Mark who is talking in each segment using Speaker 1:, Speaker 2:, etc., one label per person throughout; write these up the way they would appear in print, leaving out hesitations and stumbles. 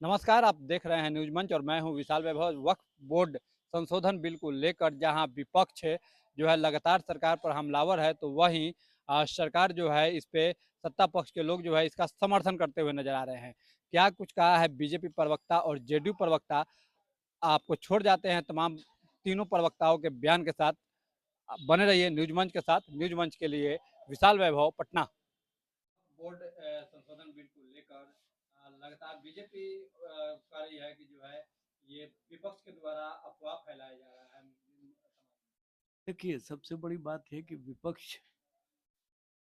Speaker 1: नमस्कार, आप देख रहे हैं न्यूज़ मंच और मैं हूं विशाल वैभव। वक्फ बोर्ड संशोधन बिल को लेकर जहां विपक्ष जो है लगातार सरकार पर हमलावर है, तो वहीं सरकार जो है इस पे सत्ता पक्ष के लोग जो है इसका समर्थन करते हुए नजर आ रहे हैं। क्या कुछ कहा है बीजेपी प्रवक्ता और जेडीयू प्रवक्ता, आपको छोड़ जाते हैं तमाम तीनों प्रवक्ताओं के बयान के साथ। बने रहिए न्यूज़ मंच के साथ। न्यूज़ मंच के लिए विशाल वैभव, पटना। बोर्ड संशोधन बिल को लेकर लगातार बीजेपी का रही है कि जो है ये विपक्ष के द्वारा अफवाह फैलाया जा रहा है।
Speaker 2: देखिए, सबसे बड़ी बात है कि विपक्ष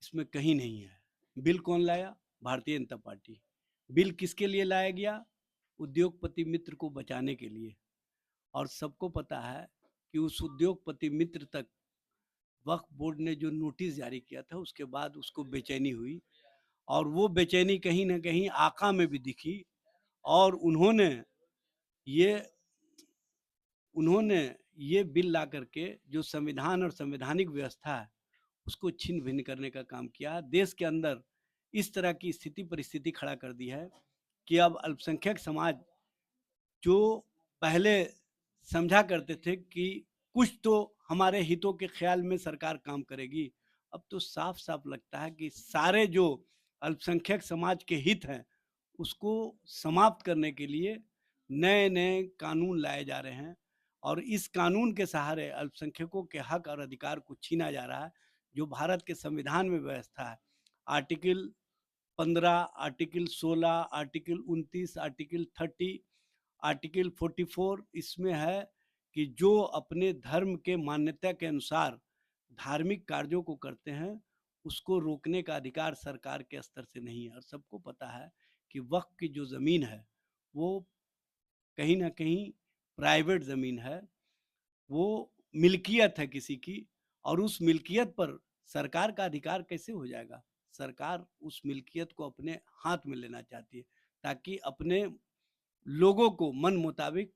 Speaker 2: इसमें कहीं नहीं है। बिल कौन लाया? भारतीय जनता पार्टी। बिल किसके लिए लाया गया? उद्योगपति मित्र को बचाने के लिए। और सबको पता है कि उस उद्योगपति मित्र तक वक्फ बोर्ड ने जो नोटिस जारी किया था, उसके बाद उसको बेचैनी हुई और वो बेचैनी कहीं न कहीं आका में भी दिखी और ये उन्होंने ये बिल ला करके जो संविधान और संवैधानिक व्यवस्था है, उसको छिन्न-भिन्न करने का काम किया। देश के अंदर इस तरह की स्थिति परिस्थिति खड़ा कर दी है कि अब अल्पसंख्यक समाज जो पहले समझा करते थे कि कुछ तो हमारे हितों के ख्याल में सरकार काम करेगी, अब तो साफ-साफ लगता है कि सारे जो अल्पसंख्यक समाज के हित हैं, उसको समाप्त करने के लिए नए-नए कानून लाए जा रहे हैं और इस कानून के सहारे अल्पसंख्यकों के हक और अधिकार को छीना जा रहा है, जो भारत के संविधान में व्यवस्था है। Article 15, article 16, article 29, article 30, article 44 इसमें है कि जो अपने धर्म के मान्यता के अनुसार धार्मिक कार्यों को करते हैं, उसको रोकने का अधिकार सरकार के स्तर से नहीं है और सबको पता है कि वक़्फ़ की जो ज़मीन है, वो कहीं न कहीं प्राइवेट ज़मीन है, वो मिल्कियत है किसी की और उस मिल्कियत पर सरकार का अधिकार कैसे हो जाएगा? सरकार उस मिल्कियत को अपने हाथ में लेना चाहती है, ताकि अपने लोगों को मन मुताबिक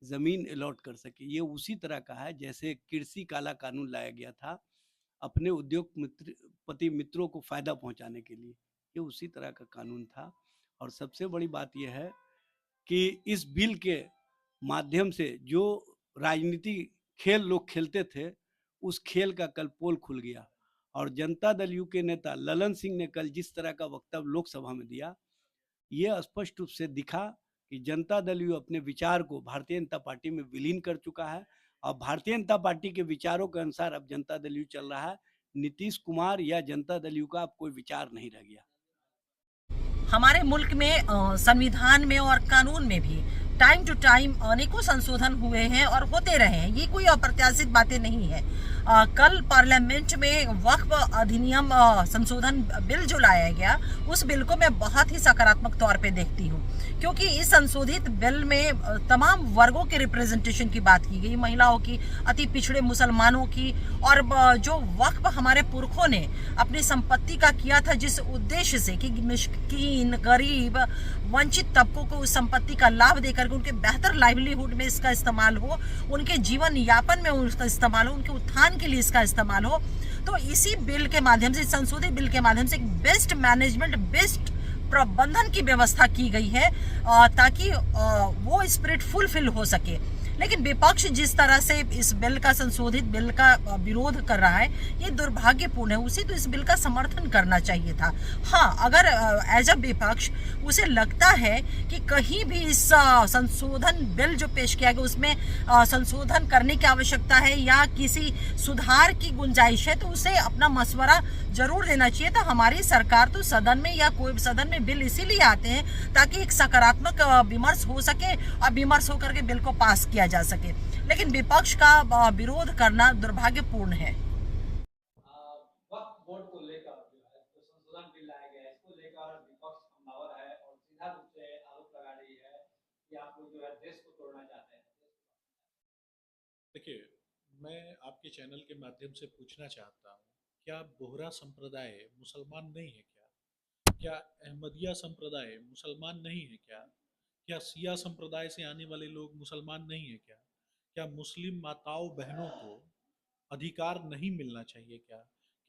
Speaker 2: ज़मीन अलॉट कर सके। ये उसी तरह का है जैसे कृषि काला कानून लाया गया था, अपने उद्योग पति मित्रों को फ़ायदा पहुँचाने के लिए। ये उसी तरह का कानून था और सबसे बड़ी बात ये है कि इस बिल के माध्यम से जो राजनीति खेल लोग खेलते थे, उस खेल का कल पोल खुल गया और जनता दल यू के नेता ललन सिंह ने कल जिस तरह का वक्तव्य लोकसभा में दिया, ये स्पष्ट रूप से दिखा कि जनता दल यू अपने विचार को भारतीय जनता पार्टी में विलीन कर चुका है और भारतीय जनता पार्टी के विचारों के अनुसार अब जनता दल यू चल रहा है। नीतीश कुमार या जनता दल यू का अब कोई विचार नहीं रह गया।
Speaker 3: हमारे मुल्क में संविधान में और कानून में भी टाइम टू टाइम अनेकों संशोधन हुए हैं और होते रहे हैं। ये कोई अप्रत्याशित बातें नहीं है। कल पार्लियामेंट में वक्फ अधिनियम संशोधन बिल जो लाया गया, उस बिल को मैं बहुत ही सकारात्मक तौर पे देखती हूँ, क्योंकि इस संशोधित बिल में तमाम वर्गों के रिप्रेजेंटेशन की बात की गई, महिलाओं की, अति पिछड़े मुसलमानों की, और जो वक्फ हमारे पुरखों ने अपनी संपत्ति का किया था जिस उद्देश्य से कि मिस्कीन, गरीब, वंचित तबकों को उस संपत्ति का लाभ देकर के उनके बेहतर लाइवलीहुड में इसका इस्तेमाल हो, उनके जीवन यापन में उसका इस्तेमाल हो, उनके उत्थान के लिए इसका इस्तेमाल हो। तो इसी बिल के माध्यम से, संशोधित बिल के माध्यम से एक बेस्ट मैनेजमेंट, बेस्ट प्रबंधन की व्यवस्था की गई है ताकि वो स्पिरिट फुलफिल हो सके। लेकिन विपक्ष जिस तरह से इस बिल का, संशोधित बिल का विरोध कर रहा है, ये दुर्भाग्यपूर्ण है। उसे तो इस बिल का समर्थन करना चाहिए था। हाँ, अगर एज अ विपक्ष उसे लगता है कि कहीं भी इस संशोधन बिल जो पेश किया गया उसमें संशोधन करने की आवश्यकता है या किसी सुधार की गुंजाइश है, तो उसे अपना मशवरा जरूर देना चाहिए था। हमारी सरकार तो सदन में या कोई सदन में बिल इसीलिए आते हैं ताकि एक सकारात्मक विमर्श हो सके और विमर्श होकर के बिल को पास किया जा सके। लेकिन विपक्ष का विरोध करना दुर्भाग्यपूर्ण है।
Speaker 1: वक्फ बोर्ड को लेकर जो है जो संशोधन बिल लाया गया है, इसको लेकर विपक्ष हमलावर है और सीधा रूप से आरोप लगा रही है कि आप लोग जो है देश को तोड़ना चाहते हैं।
Speaker 4: देखिए, मैं आपके चैनल के माध्यम से पूछना चाहता हूँ, क्या बोहरा संप्रदाय मुसलमान नहीं है क्या? क्या अहमदिया संप्रदाय मुसलमान नहीं है क्या? क्या शिया संप्रदाय से आने वाले लोग मुसलमान नहीं है क्या? क्या मुस्लिम माताओं बहनों को अधिकार नहीं मिलना चाहिए क्या?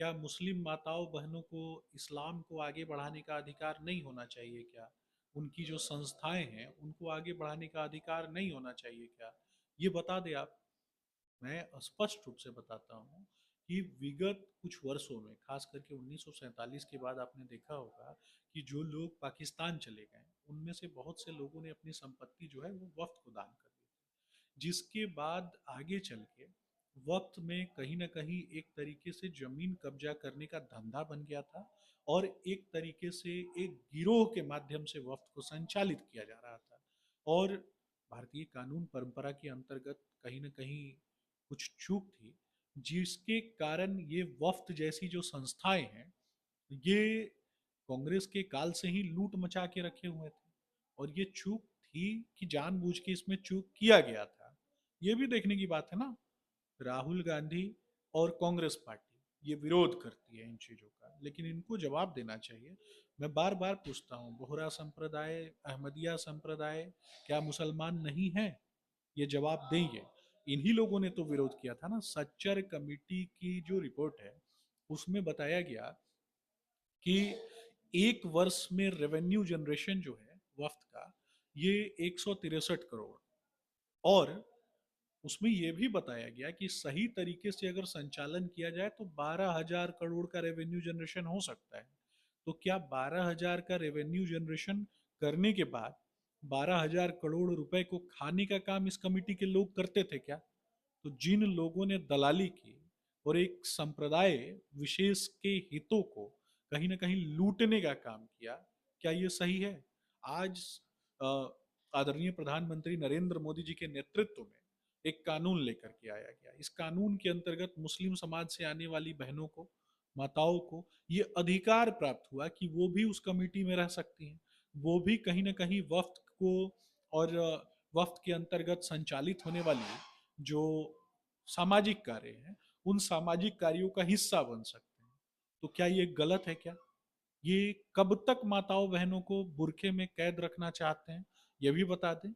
Speaker 4: क्या मुस्लिम माताओं बहनों को इस्लाम को आगे बढ़ाने का अधिकार नहीं होना चाहिए क्या? उनकी जो संस्थाएं हैं उनको आगे बढ़ाने का अधिकार नहीं होना चाहिए क्या? ये बता दे आप। मैं स्पष्ट रूप से बताता हूँ कि विगत कुछ वर्षों में, खास करके 1947 के बाद आपने देखा होगा कि जो लोग पाकिस्तान चले गए उनमें से बहुत से लोगों ने अपनी संपत्ति जो है वो वक्फ को दान कर दी, जिसके बाद आगे चल के वक्त में कहीं ना कहीं एक तरीके से जमीन कब्जा करने का धंधा बन गया था और एक तरीके से एक गिरोह के माध्यम से वक्त को संचालित किया जा रहा था। और भारतीय कानून परंपरा के अंतर्गत कहीं ना कहीं कुछ चूक थी, जिसके कारण ये वफ्त जैसी जो संस्थाएं हैं ये कांग्रेस के काल से ही लूट मचा के रखे हुए थे। और ये चूक थी कि जानबूझ के इसमें चूक किया गया था, ये भी देखने की बात है ना। राहुल गांधी और कांग्रेस पार्टी ये विरोध करती है इन चीजों का, लेकिन इनको जवाब देना चाहिए। मैं बार बार पूछता हूँ, बोहरा संप्रदाय, अहमदिया संप्रदाय क्या मुसलमान नहीं है? ये जवाब देंगे। इन्हीं लोगों ने तो विरोध किया था ना। सच्चर कमेटी की जो रिपोर्ट है उसमें बताया गया कि एक वर्ष में रेवेन्यू जनरेशन जो है वफ्त का ये 163 करोड़, और उसमें यह भी बताया गया कि सही तरीके से अगर संचालन किया जाए तो 12,000 करोड़ का रेवेन्यू जनरेशन हो सकता है। तो क्या 12,000 का रेवेन्यू जनरेशन करने के बाद 12,000 करोड़ रुपए को खाने का काम इस कमेटी के लोग करते थे क्या? तो जिन लोगों ने दलाली की और एक संप्रदाय विशेष के हितों को कहीं ना कहीं लूटने का काम किया, क्या ये सही है? आज आदरणीय प्रधानमंत्री नरेंद्र मोदी जी के नेतृत्व में एक कानून लेकर के आया गया। इस कानून के अंतर्गत मुस्लिम समाज से आने वाली बहनों को, माताओं को ये अधिकार प्राप्त हुआ कि वो भी उस कमेटी में रह सकती हैं। वो भी कहीं ना कहीं वफ्त को और वफ्त के अंतर्गत संचालित होने वाली जो सामाजिक कार्य हैं उन सामाजिक कार्यों का हिस्सा बन सकते हैं। तो क्या ये गलत है क्या? ये कब तक माताओं बहनों को बुरखे में कैद रखना चाहते हैं ये भी बता दें।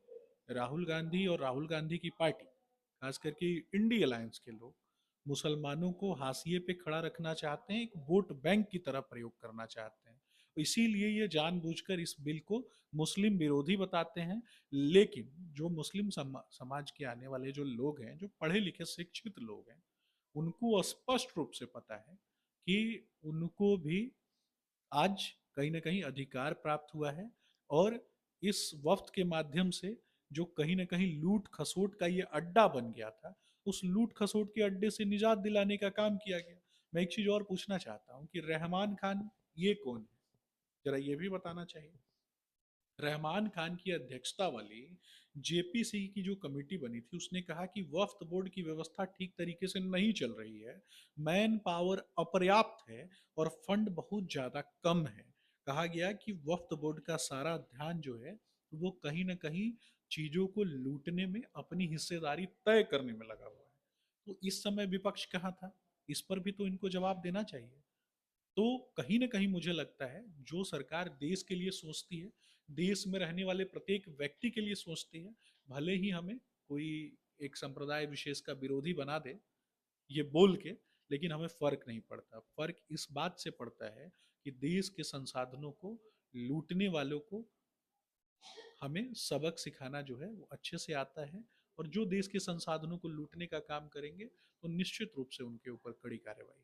Speaker 4: राहुल गांधी और राहुल गांधी की पार्टी, खास करके इंडी अलायंस के लोग मुसलमानों को हाशिए पे खड़ा रखना चाहते हैं, एक वोट बैंक की तरह प्रयोग करना चाहते हैं। इसीलिए ये जानबूझकर इस बिल को मुस्लिम विरोधी बताते हैं। लेकिन जो मुस्लिम समाज के आने वाले जो लोग हैं, जो पढ़े लिखे शिक्षित लोग हैं, उनको स्पष्ट रूप से पता है कि उनको भी आज कहीं ना कहीं अधिकार प्राप्त हुआ है। और इस वफ्त के माध्यम से जो कहीं ना कहीं लूट खसोट का ये अड्डा बन गया था, उस लूट खसोट के अड्डे से निजात दिलाने का काम किया गया। मैं एक चीज और पूछना चाहता हूँ कि रहमान खान ये कौन है, जरा ये भी बताना चाहिए। रहमान खान की अध्यक्षता वाली जेपीसी की जो कमेटी बनी थी उसने कहा कि वक्फ बोर्ड की व्यवस्था ठीक तरीके से नहीं चल रही है, मैन पावर अपर्याप्त है और फंड बहुत ज्यादा कम है। कहा गया कि वक्फ बोर्ड का सारा ध्यान जो है वो कहीं ना कहीं चीजों को लूटने में, अपनी हिस्सेदारी तय करने में लगा हुआ है। तो इस समय विपक्ष कहाँ था? इस पर भी तो इनको जवाब देना चाहिए। तो कहीं ना कहीं मुझे लगता है जो सरकार देश के लिए सोचती है, देश में रहने वाले प्रत्येक व्यक्ति के लिए सोचती है, भले ही हमें कोई एक संप्रदाय विशेष का विरोधी बना दे ये बोल के, लेकिन हमें फर्क नहीं पड़ता। फर्क इस बात से पड़ता है कि देश के संसाधनों को लूटने वालों को हमें सबक सिखाना जो है वो अच्छे से आता है, और जो देश के संसाधनों को लूटने का काम करेंगे तो निश्चित रूप से उनके ऊपर कड़ी कार्रवाई